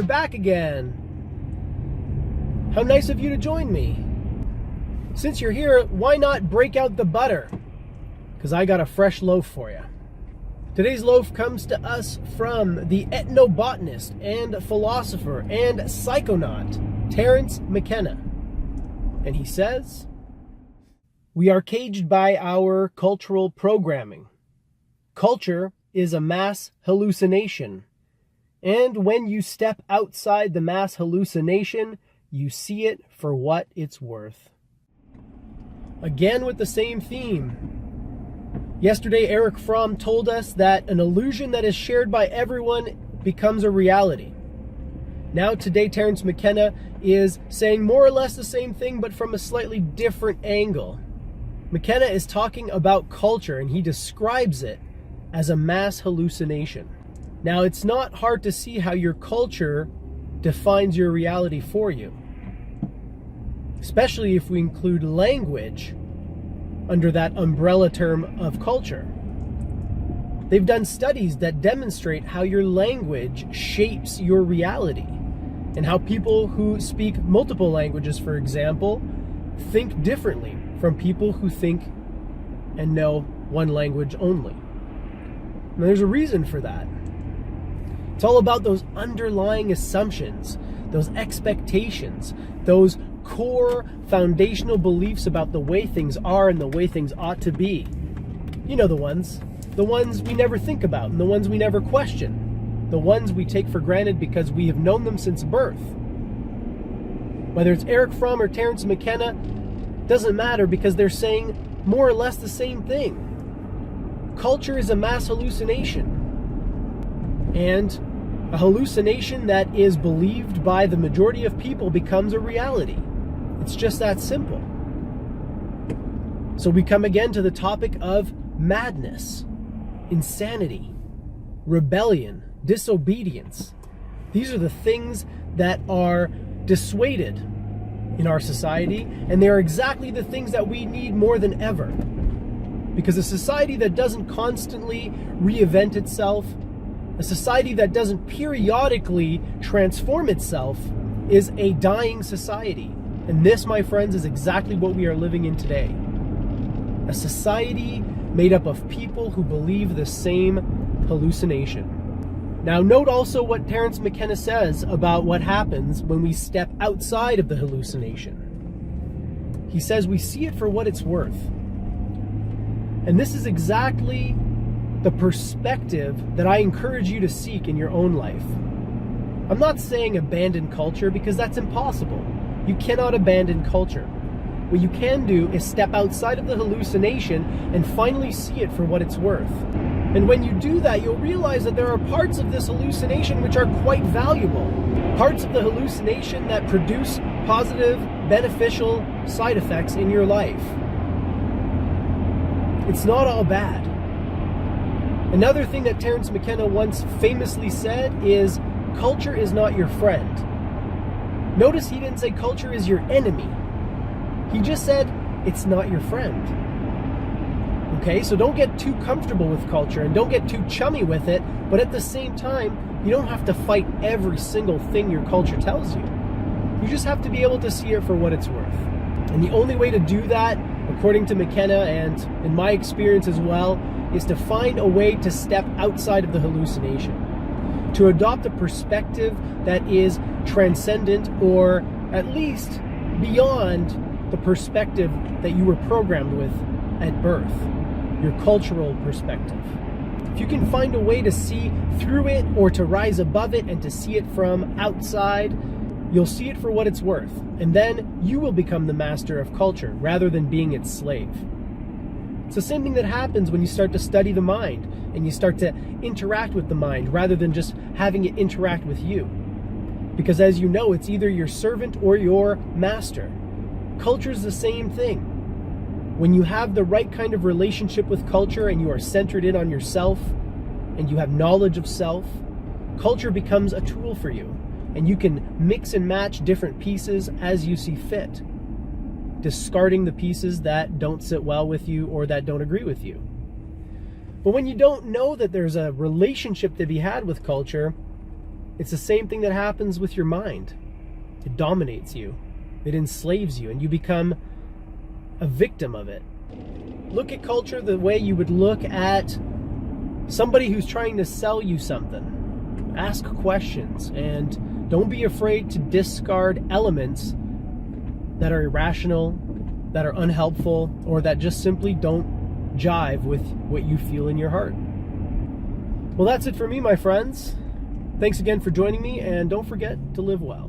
back again. How nice of you to join me. Since you're here, why not break out the butter? Because I got a fresh loaf for you. Today's loaf comes to us from the ethnobotanist and philosopher and psychonaut, Terence McKenna. And he says, "We are caged by our cultural programming. Culture is a mass hallucination. And when you step outside the mass hallucination, you see it for what it's worth." Again with the same theme. Yesterday, Erich Fromm told us that an illusion that is shared by everyone becomes a reality. Now today, Terence McKenna is saying more or less the same thing, but from a slightly different angle. McKenna is talking about culture, and he describes it as a mass hallucination. Now, it's not hard to see how your culture defines your reality for you, especially if we include language under that umbrella term of culture. They've done studies that demonstrate how your language shapes your reality, and how people who speak multiple languages, for example, think differently from people who think and know one language only. And there's a reason for that. It's all about those underlying assumptions, those expectations, those core foundational beliefs about the way things are and the way things ought to be. You know the ones we never think about and the ones we never question, the ones we take for granted because we have known them since birth. Whether it's Erich Fromm or Terence McKenna, doesn't matter, because they're saying more or less the same thing. Culture is a mass hallucination, and a hallucination that is believed by the majority of people becomes a reality. It's just that simple. So we come again to the topic of madness, insanity, rebellion, disobedience. These are the things that are dissuaded in our society, and they are exactly the things that we need more than ever. Because a society that doesn't constantly reinvent itself, a society that doesn't periodically transform itself, is a dying society. And this, my friends, is exactly what we are living in today. A society made up of people who believe the same hallucination. Now, note also what Terence McKenna says about what happens when we step outside of the hallucination. He says we see it for what it's worth. And this is exactly the perspective that I encourage you to seek in your own life. I'm not saying abandon culture, because that's impossible. You cannot abandon culture. What you can do is step outside of the hallucination and finally see it for what it's worth. And when you do that, you'll realize that there are parts of this hallucination which are quite valuable. Parts of the hallucination that produce positive, beneficial side effects in your life. It's not all bad. Another thing that Terence McKenna once famously said is, culture is not your friend. Notice he didn't say culture is your enemy. He just said it's not your friend. Okay, so don't get too comfortable with culture and don't get too chummy with it, but at the same time, you don't have to fight every single thing your culture tells you. You just have to be able to see it for what it's worth. And the only way to do that, according to McKenna and in my experience as well, is to find a way to step outside of the hallucination. To adopt a perspective that is transcendent, or at least beyond the perspective that you were programmed with at birth, your cultural perspective. If you can find a way to see through it, or to rise above it and to see it from outside, you'll see it for what it's worth, and then you will become the master of culture rather than being its slave. It's the same thing that happens when you start to study the mind and you start to interact with the mind rather than just having it interact with you. Because as you know, it's either your servant or your master. Culture is the same thing. When you have the right kind of relationship with culture and you are centered in on yourself and you have knowledge of self, culture becomes a tool for you, and you can mix and match different pieces as you see fit, discarding the pieces that don't sit well with you or that don't agree with you. But when you don't know that there's a relationship to be had with culture, It's the same thing that happens with your mind. It dominates you. It enslaves you, and you become a victim of it. Look at culture the way you would look at somebody who's trying to sell you something. Ask questions, and don't be afraid to discard elements that are irrational, that are unhelpful, or that just simply don't jive with what you feel in your heart. Well, that's it for me, my friends. Thanks again for joining me, and don't forget to live well.